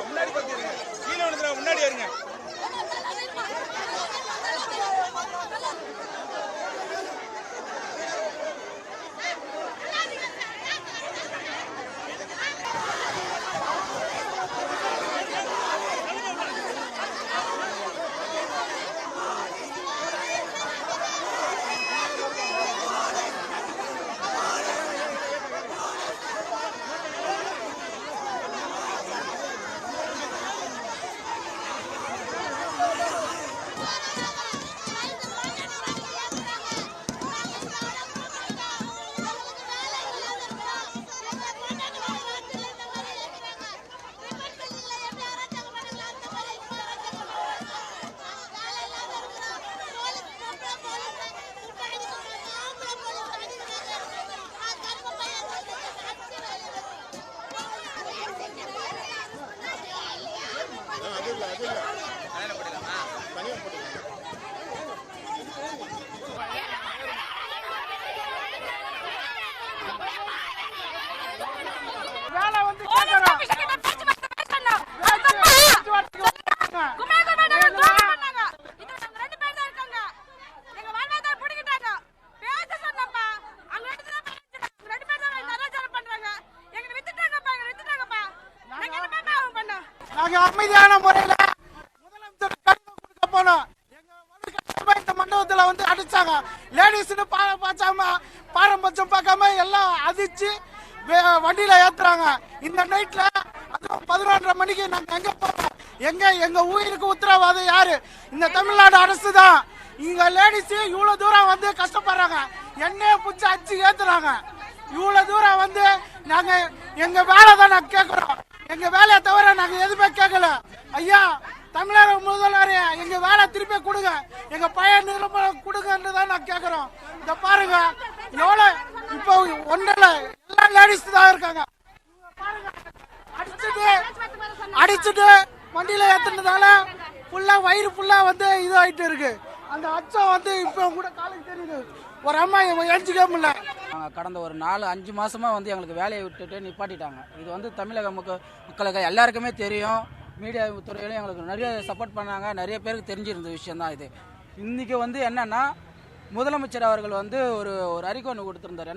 முன்னாடி பாத்தீங்க கீழே விழுந்துற முன்னாடி ஏறுங்க. நாங்க அமைதியான முறையில முதலமைச்சர் கடிதம் கொடுக்க போனோம். இந்த மண்டபத்துல வந்து அடிச்சாங்க. லேடிஸ்னு பார்க்காம பாரம்பரியம் பார்க்காம எல்லாம் அதிச்சு வண்டியில ஏத்துறாங்க. இந்த நைட்ல அதுவும் 11:30 மணிக்கு நாங்க எங்க போறோம்? எங்க உயிருக்கு உத்தரவாதம் யாரு? இந்த தமிழ்நாடு அரசு தான். இங்க லேடிஸ் இவ்வளவு தூரம் வந்து கஷ்டப்படுறாங்க. எண்ணெய புடிச்சு அடிச்சு ஏத்துறாங்க. இவ்வளவு தூரம் வந்து நாங்க எங்க வேலை தான் நாங்க கேட்கிறோம். எங்க வேலையை தவிர நாங்க எதுவுமே கேட்கல. ஐயா தமிழக முதல்வர் எங்க வேலை திருப்பி கொடுங்க, எங்க பழைய நிலமரம் கொடுங்கன்னு தான் நான் கேட்கிறோம். இத பாருங்க எவ்வளவு இப்போ ஒன்றில் எல்லா லேடிஸ் தான் இருக்காங்க. அடிச்சுட்டு வண்டியில ஏத்துனதால ஃபுல்லா வயிறு ஃபுல்லா வந்து இது ஆயிட்டு இருக்கு. அந்த அச்சம் வந்து இப்போ கூட காலைக்கு தெரியுது. ஒரு அம்மா எழுச்சிக்க முடியல. கடந்த ஒரு 4-5 மாசமா வந்து எங்களுக்கு வேலையை விட்டுட்டு நிப்பாட்டிட்டாங்க. இது வந்து தமிழக மக்களுக்கு எல்லாருக்குமே தெரியும். மீடியா துறையிலும் எங்களுக்கு நிறைய சப்போர்ட் பண்ணாங்க. நிறைய பேருக்கு தெரிஞ்சிருந்த விஷயம் தான் இது. இன்னைக்கு வந்து என்னன்னா முதலமைச்சர் அவர்கள் வந்து ஒரு அறிக்கை ஒன்று கொடுத்திருந்தாரு.